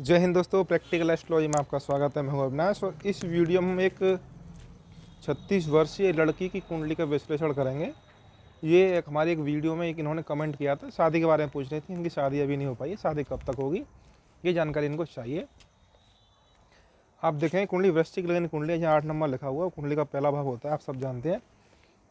जय हिंद दोस्तों, practical astrology में आपका स्वागत है। मैं हूं अविनाश और इस वीडियो में हम एक 36 वर्षीय लड़की की कुंडली का विश्लेषण करेंगे। ये हमारी एक वीडियो में इन्होंने कमेंट किया था, शादी के बारे में पूछ रही थी। इनकी शादी अभी नहीं हो पाई है, शादी कब तक होगी ये जानकारी इनको चाहिए। आप देखें कुंडली वृश्चिक लगन कुंडली, यहाँ 8 नंबर लिखा हुआ है, कुंडली का पहला भाव होता है, आप सब जानते हैं।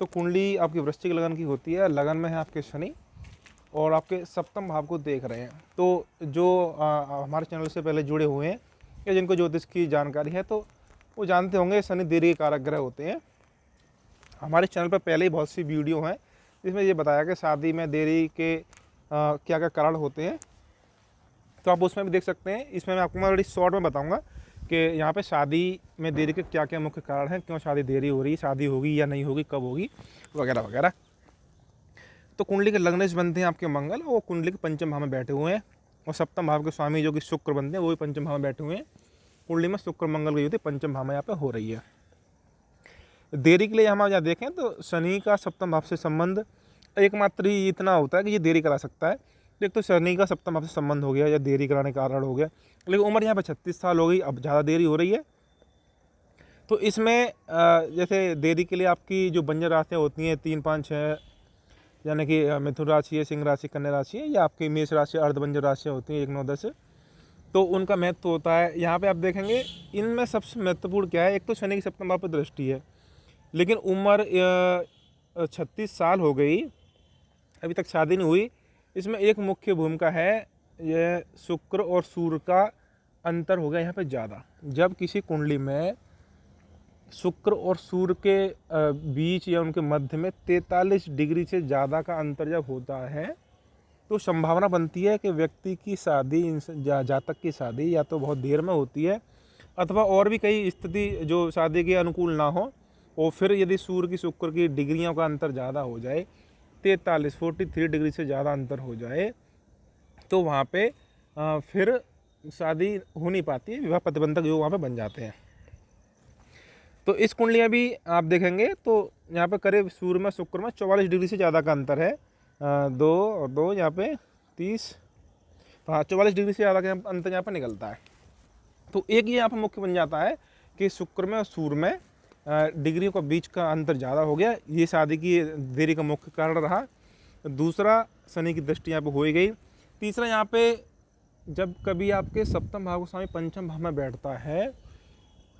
तो कुंडली आपकी वृश्चिक लगन की होती है, लगन में है आपके शनि और आपके सप्तम भाव को देख रहे हैं। तो जो हमारे चैनल से पहले जुड़े हुए हैं या जिनको ज्योतिष की जानकारी है तो वो जानते होंगे शनि देरी के कारक ग्रह होते हैं। हमारे चैनल पर पहले ही बहुत सी वीडियो हैं जिसमें ये बताया कि शादी में देरी के क्या क्या कारण होते हैं, तो आप उसमें भी देख सकते हैं। इसमें मैं आपको बड़ी शॉर्ट में बताऊंगा कि यहाँ पे शादी में देरी के क्या क्या मुख्य कारण हैं, क्यों शादी देरी हो रही है, शादी होगी या नहीं होगी, कब होगी, वगैरह वगैरह। तो कुंडली के लग्नेश बनते हैं आपके मंगल, वो कुंडली के पंचम भाव में बैठे हुए हैं और सप्तम भाव के स्वामी जो कि शुक्र बनते हैं वो भी पंचम भाव में बैठे हुए हैं। कुंडली में शुक्र मंगल की युति पंचम भाव में यहाँ पे हो रही है। देरी के लिए हम यहाँ देखें तो शनि का सप्तम भाव से संबंध एकमात्र ही इतना होता है कि ये देरी करा सकता है। एक तो शनि का सप्तम भाव से संबंध हो गया या देरी कराने का कारण हो गया, लेकिन उम्र यहाँ पर 36 साल हो गई, अब ज़्यादा देरी हो रही है। तो इसमें जैसे देरी के लिए आपकी जो बंजर राशियाँ होती हैं 3, 5, 6, यानी कि मिथुन राशि है, सिंह राशि, कन्या राशि है, या आपकी मेष राशि, अर्धबंजर राशियाँ होती हैं 1, 9, 10, तो उनका महत्व होता है। यहाँ पे आप देखेंगे इनमें सबसे महत्वपूर्ण क्या है, एक तो शनि की सप्तम भाव पर दृष्टि है, लेकिन उम्र 36 साल हो गई, अभी तक शादी नहीं हुई। इसमें एक मुख्य भूमिका है, यह शुक्र और सूर्य का अंतर हो गया यहाँ पे ज़्यादा। जब किसी कुंडली में शुक्र और सूर्य के बीच या उनके मध्य में 43 डिग्री से ज़्यादा का अंतर जब होता है तो संभावना बनती है कि व्यक्ति की शादी, जातक की शादी या तो बहुत देर में होती है अथवा और भी कई स्थिति जो शादी के अनुकूल ना हो। और फिर यदि सूर्य की शुक्र की डिग्रियों का अंतर ज़्यादा हो जाए, 43 डिग्री से ज़्यादा अंतर हो जाए, तो वहाँ पे फिर शादी हो नहीं पाती है, विवाह प्रतिबंधक योग वहाँ पे बन जाते हैं। तो इस कुंडली में भी आप देखेंगे तो यहाँ पे करीब सूर्य में शुक्र में 44 डिग्री से ज़्यादा का अंतर है, 2 और 2 यहाँ पे 30, तो हाँ 44 डिग्री से ज़्यादा का अंतर यहाँ पर निकलता है। तो एक ये यहाँ पर मुख्य बन जाता है कि शुक्र में और सूर्य में डिग्रियों का बीच का अंतर ज़्यादा हो गया, ये शादी की देरी का मुख्य कारण रहा। दूसरा, शनि की दृष्टि यहाँ पर हो ही गई। तीसरा, यहाँ पे जब कभी आपके सप्तम भाव स्वामी पंचम भाव में बैठता है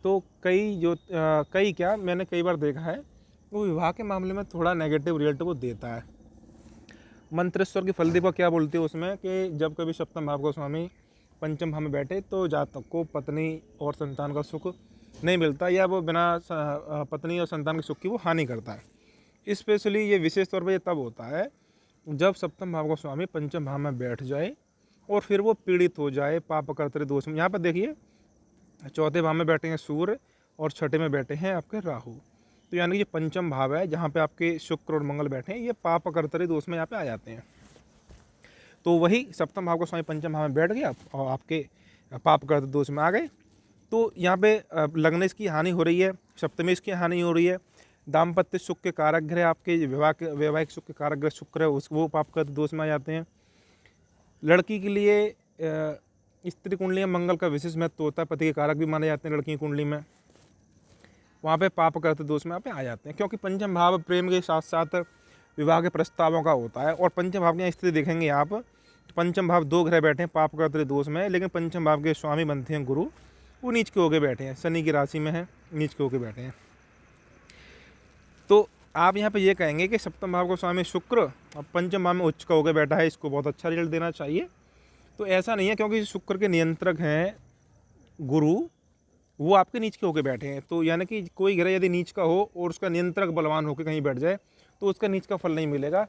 तो कई क्या मैंने कई बार देखा है वो विवाह के मामले में थोड़ा नेगेटिव रिजल्ट को देता है। मंत्रेश्वर की फलदीपा क्या बोलती है उसमें कि जब कभी सप्तम भाव का स्वामी पंचम भाव में बैठे तो जातक को पत्नी और संतान का सुख नहीं मिलता, या वो बिना पत्नी और संतान के सुख की वो हानि करता है। स्पेशली ये विशेष तौर पर ये तब होता है जब सप्तम भाव का स्वामी पंचम भाव में बैठ जाए और फिर वो पीड़ित हो जाए पाप कर्तृ दोष में। यहाँ पर देखिए चौथे भाव में बैठे हैं सूर्य और छठे में बैठे हैं आपके राहु, तो यानी कि ये पंचम भाव है जहाँ पे आपके शुक्र और मंगल बैठे हैं, ये पाप कर्तरी दोष में यहाँ पे आ जाते हैं। तो वही सप्तम भाव का स्वामी पंचम भाव में बैठ गया और आपके पाप कर्त दोष में आ गए, तो यहाँ पे लग्नेश की हानि हो रही है, सप्तमेश की हानि हो रही है। दाम्पत्य सुख के कारक ग्रह आपके वैवाहिक सुख के कारक ग्रह शुक्र है, वो पाप कर्त दोष में आ जाते हैं। लड़की के लिए स्त्री कुंडली में मंगल का विशेष महत्व होता है, पति के कारक भी माने जाते हैं लड़की की कुंडली में, वहाँ पे पाप करते दोष में यहाँ पे आ जाते हैं, क्योंकि पंचम भाव प्रेम के साथ साथ विवाह के प्रस्तावों का होता है। और पंचम भाव की स्थिति देखेंगे आप, पंचम भाव 2 ग्रह बैठे हैं पाप करते दोष में, लेकिन पंचम भाव के स्वामी बनते हैं गुरु, वो नीच के होके बैठे हैं, शनि की राशि में है, नीच के होके बैठे हैं। तो आप यहाँ पे ये कहेंगे कि सप्तम भाव का स्वामी शुक्र और पंचम भाव में उच्च का होकर बैठा है, इसको बहुत अच्छा रिजल्ट देना चाहिए। तो ऐसा नहीं है, क्योंकि शुक्र के नियंत्रक हैं गुरु, वो आपके नीच के होके बैठे हैं। तो यानी कि कोई ग्रह यदि नीच का हो और उसका नियंत्रक बलवान होकर कहीं बैठ जाए तो उसका नीच का फल नहीं मिलेगा।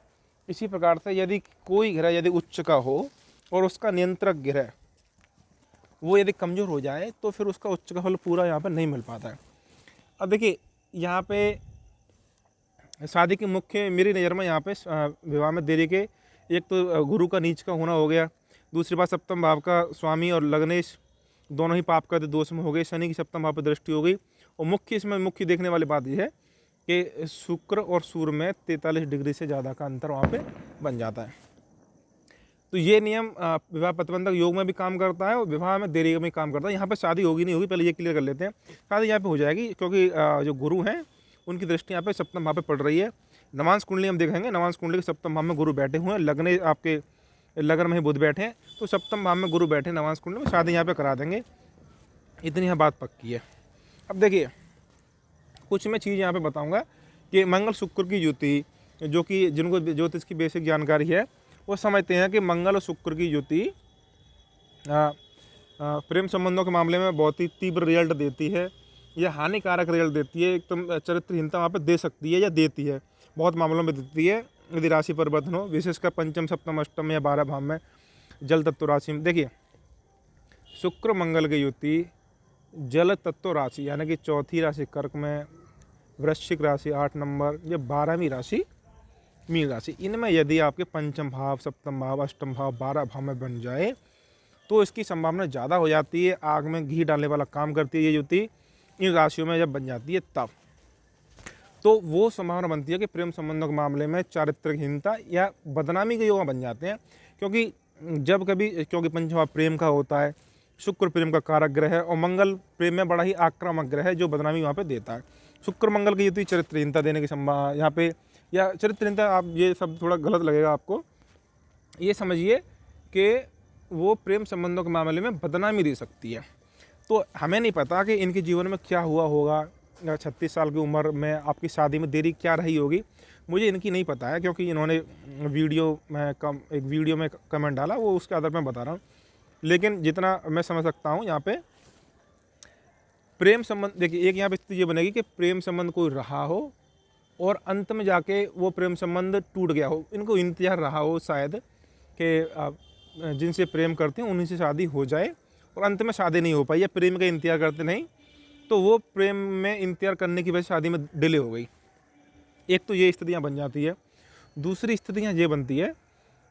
इसी प्रकार से यदि कोई ग्रह यदि उच्च का हो और उसका नियंत्रक ग्रह वो यदि कमज़ोर हो जाए तो फिर उसका उच्च का फल पूरा यहाँ पर नहीं मिल पाता है। अब देखिए यहाँ पे शादी की मुख्य मेरी नज़र में यहाँ पे विवाह में देरी के, एक तो गुरु का नीच का होना हो गया, दूसरी बात सप्तम भाव का स्वामी और लग्नेश दोनों ही पाप करते दोष में हो गए, शनि की सप्तम भाव पर दृष्टि हो गई। और इसमें मुख्य देखने वाली बात यह है कि शुक्र और सूर्य में 43 डिग्री से ज़्यादा का अंतर वहाँ पे बन जाता है। तो ये नियम विवाह प्रतिबंधक योग में भी काम करता है और विवाह में देरी में काम करता है। यहाँ पे शादी होगी नहीं होगी, पहले ये क्लियर कर लेते हैं। शादी यहाँ पे हो जाएगी क्योंकि जो गुरु हैं उनकी दृष्टि यहाँ पे सप्तम भाव पे पड़ रही है। नवांश कुंडली हम देखेंगे, नवांश कुंडली के सप्तम भाव में गुरु बैठे हुए हैं, लग्न आपके लगन में ही बुध बैठे हैं, तो सप्तम भाव में गुरु बैठे नवांश कुंडली में, शादी यहाँ पे करा देंगे। इतनी यहाँ बात पक्की है। अब देखिए कुछ मैं चीज़ यहाँ पे बताऊँगा कि मंगल शुक्र की युति, जो कि जिनको ज्योतिष की बेसिक जानकारी है वो समझते हैं कि मंगल और शुक्र की युति प्रेम संबंधों के मामले में बहुत ही तीव्र रिजल्ट देती है या हानिकारक रिजल्ट देती है। एकदम चरित्रहीनता वहाँ पे दे सकती है या देती है, बहुत मामलों में देती है यदि राशि परिवर्तन हो, विशेषकर पंचम सप्तम अष्टम या 12 भाव में जल तत्व राशि में। देखिए शुक्र मंगल की युति जल तत्व राशि यानी कि चौथी राशि कर्क में, वृश्चिक राशि 8 नंबर, या 12वीं राशि मीन राशि, इनमें यदि आपके पंचम भाव, सप्तम भाव, अष्टम भाव, 12 भाव में बन जाए तो इसकी संभावना ज़्यादा हो जाती है। आग में घी डालने वाला काम करती है ये युति इन राशियों में जब बन जाती है तब। तो वो संभावना बनती है कि प्रेम संबंधों के मामले में चारित्रिकहीनता या बदनामी के योग बन जाते हैं। क्योंकि जब कभी, क्योंकि पंचम भाव प्रेम का होता है, शुक्र प्रेम का कारक ग्रह है और मंगल प्रेम में बड़ा ही आक्रामक ग्रह है जो बदनामी वहाँ पे देता है। शुक्र मंगल की युति चरित्रहीनता देने की संभावना यहाँ पे, या चरित्रहीनता, आप ये सब थोड़ा गलत लगेगा आपको, ये समझिए कि वो प्रेम संबंधों के मामले में बदनामी दे सकती है। तो हमें नहीं पता कि इनके जीवन में क्या हुआ होगा, 36 साल की उम्र में आपकी शादी में देरी क्या रही होगी, मुझे इनकी नहीं पता है क्योंकि इन्होंने एक वीडियो में कमेंट डाला, वो उसके आधार पर मैं बता रहा हूँ। लेकिन जितना मैं समझ सकता हूँ यहाँ पे प्रेम संबंध, देखिए एक यहाँ पे स्थिति ये बनेगी कि प्रेम संबंध कोई रहा हो और अंत में जाके वो प्रेम संबंध टूट गया हो, इनको इंतजार रहा हो शायद कि जिनसे प्रेम करते हैं उन्हीं से शादी हो जाए और अंत में शादी नहीं हो पाई, या प्रेम का इंतजार करते नहीं तो वो प्रेम में इंतजार करने की वजह से शादी में डिले हो गई। एक तो ये स्थितियाँ बन जाती है। दूसरी स्थितियाँ ये बनती है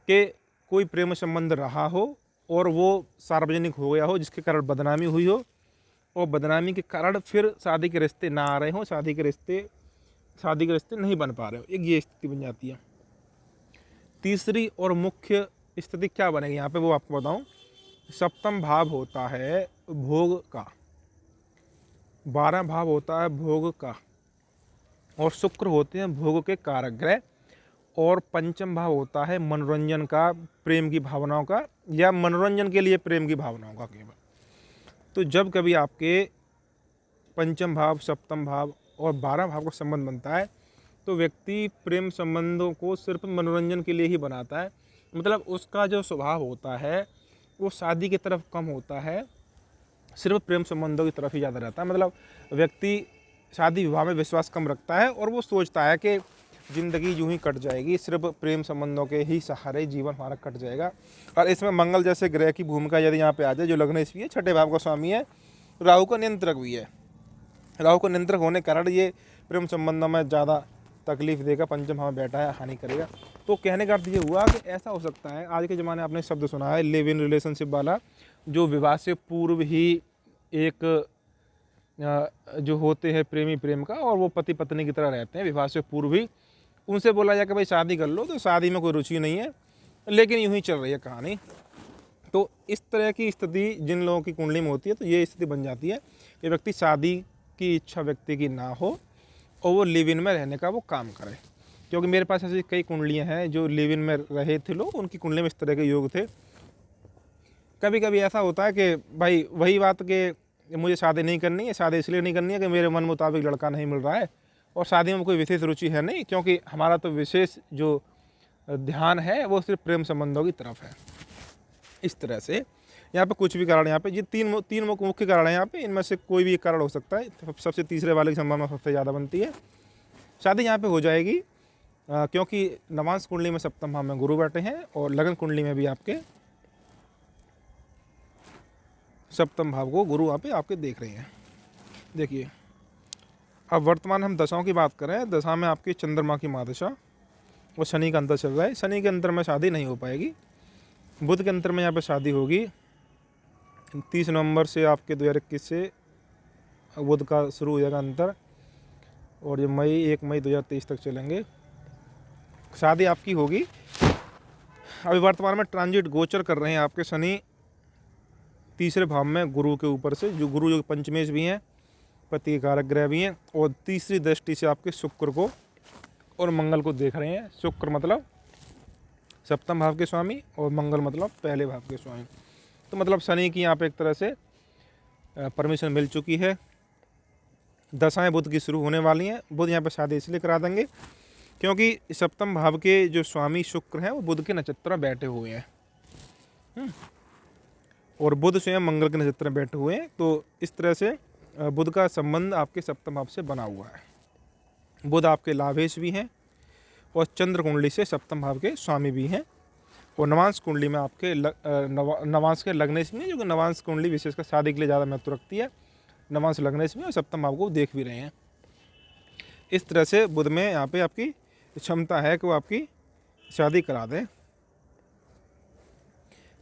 कि कोई प्रेम संबंध रहा हो और वो सार्वजनिक हो गया हो जिसके कारण बदनामी हुई हो और बदनामी के कारण फिर शादी के रिश्ते ना आ रहे हों, शादी के रिश्ते नहीं बन पा रहे हो, एक ये स्थिति बन जाती है। तीसरी और मुख्य स्थिति क्या बनेगी यहाँ पे वो आपको बताऊं। सप्तम भाव होता है भोग का, 12 भाव होता है भोग का, और शुक्र होते हैं भोग के कारक ग्रह, और पंचम भाव होता है मनोरंजन का, प्रेम की भावनाओं का, या मनोरंजन के लिए प्रेम की भावनाओं का केवल। तो जब कभी आपके पंचम भाव, सप्तम भाव और 12 भाव का संबंध बनता है तो व्यक्ति प्रेम संबंधों को सिर्फ मनोरंजन के लिए ही बनाता है। मतलब उसका जो स्वभाव होता है वो शादी की तरफ कम होता है, सिर्फ प्रेम संबंधों की तरफ ही ज़्यादा रहता है। मतलब व्यक्ति शादी विवाह में विश्वास कम रखता है और वो सोचता है कि ज़िंदगी यूं ही कट जाएगी, सिर्फ प्रेम संबंधों के ही सहारे जीवन हमारा कट जाएगा। और इसमें मंगल जैसे ग्रह की भूमिका यदि यहाँ पे आ जाए, जो लग्न इसलिए छठे भाव का स्वामी है, राहु का नियंत्रक भी है। राहु का नियंत्रक होने के कारण ये प्रेम संबंधों में ज़्यादा तकलीफ देगा, पंचम भाव में बैठा है, हानि करेगा। तो कहने का अर्थ ये हुआ कि ऐसा हो सकता है, आज के ज़माने में आपने शब्द सुना है लिव इन रिलेशनशिप वाला, जो विवाह से पूर्व ही एक जो होते हैं प्रेमी प्रेम का, और वो पति पत्नी की तरह रहते हैं विवाह से पूर्व ही। उनसे बोला जाए कि भाई शादी कर लो, तो शादी में कोई रुचि नहीं है, लेकिन यूं ही चल रही है कहानी। तो इस तरह की स्थिति जिन लोगों की कुंडली में होती है, तो ये स्थिति बन जाती है कि व्यक्ति शादी की इच्छा व्यक्ति की ना हो और वो लिव इन में रहने का वो काम करे। क्योंकि मेरे पास ऐसी कई कुंडलियाँ हैं जो लिव इन में रहे थे लोग, उनकी कुंडली में इस तरह के योग थे। कभी कभी ऐसा होता है कि भाई वही बात कि मुझे शादी नहीं करनी है, शादी इसलिए नहीं करनी है कि मेरे मन मुताबिक लड़का नहीं मिल रहा है और शादी में कोई विशेष रुचि है नहीं, क्योंकि हमारा तो विशेष जो ध्यान है वो सिर्फ प्रेम संबंधों की तरफ है। इस तरह से यहाँ पे कुछ भी कारण, यहाँ पे ये तीन मुख्य कारण है यहाँ पे, इनमें से कोई भी एक कारण हो सकता है। सबसे तीसरे वाले की संभावना सबसे ज़्यादा बनती है। शादी यहाँ पे हो जाएगी क्योंकि नवांश कुंडली में सप्तम भाव में गुरु बैठे हैं और लगन कुंडली में भी आपके सप्तम भाव को गुरु यहाँ पे आपके देख रहे हैं। देखिए अब वर्तमान हम दशाओं की बात करें, दशा में आपकी चंद्रमा की महादशा और शनि का अंतर चल रहा है। शनि के अंतर में शादी नहीं हो पाएगी, बुध के अंतर में यहाँ पे शादी होगी। 30 नवंबर से आपके 2021 से बुध का शुरू हो जाएगा अंतर, और ये 1 मई 2023 तक चलेंगे। शादी आपकी होगी अभी वर्तमान में ट्रांजिट गोचर कर रहे हैं आपके शनि तीसरे भाव में गुरु के ऊपर से, जो गुरु जो पंचमेश भी हैं, पति के कारक ग्रह भी हैं, और तीसरी दृष्टि से आपके शुक्र को और मंगल को देख रहे हैं। शुक्र मतलब सप्तम भाव के स्वामी और मंगल मतलब पहले भाव के स्वामी। तो मतलब शनि की यहाँ पे एक तरह से परमिशन मिल चुकी है। दशाएं बुध की शुरू होने वाली हैं। बुध यहाँ पे शादी इसलिए करा देंगे क्योंकि सप्तम भाव के जो स्वामी शुक्र हैं वो बुध के नक्षत्र में बैठे हुए हैं और बुध स्वयं मंगल के नक्षत्र में बैठे हुए हैं। तो इस तरह से बुध का संबंध आपके सप्तम भाव से बना हुआ है। बुध आपके लाभेश भी हैं और चंद्र कुंडली से सप्तम भाव के स्वामी भी हैं, और नवांश कुंडली में आपके नवांश के लग्नेश में, जो कि नवांश कुंडली विशेषकर शादी के लिए ज़्यादा महत्व रखती है, नवांश लग्नेश में और सप्तम भाव को देख भी रहे हैं। इस तरह से बुध में यहाँ पे आपकी क्षमता है कि वो आपकी शादी करा दें,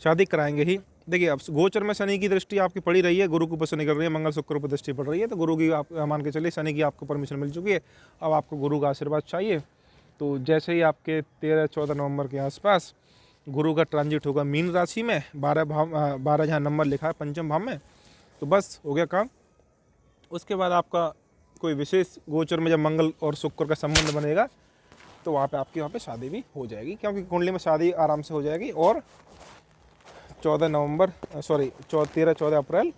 शादी कराएंगे ही। देखिए अब गोचर में शनि की दृष्टि आपकी पड़ी रही है, गुरु के ऊपर से निकल रही है, मंगल शुक्र पर दृष्टि पड़ रही है, तो गुरु की आप मान के चलिए शनि की आपको परमिशन मिल चुकी है। अब आपको गुरु का आशीर्वाद चाहिए। तो जैसे ही आपके 13-14 नवंबर के आसपास गुरु का ट्रांजिट होगा मीन राशि में, 12 जहाँ नंबर लिखा है पंचम भाव में, तो बस हो गया काम। उसके बाद आपका कोई विशेष गोचर में जब मंगल और शुक्र का संबंध बनेगा तो वहाँ पे आपकी वहाँ पे शादी भी हो जाएगी, क्योंकि कुंडली में शादी आराम से हो जाएगी। और 13-14 अप्रैल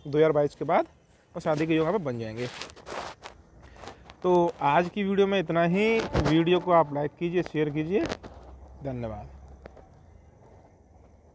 2022 के बाद और शादी के योग यहाँ पे बन जाएंगे। तो आज की वीडियो में इतना ही। वीडियो को आप लाइक कीजिए, शेयर कीजिए। धन्यवाद।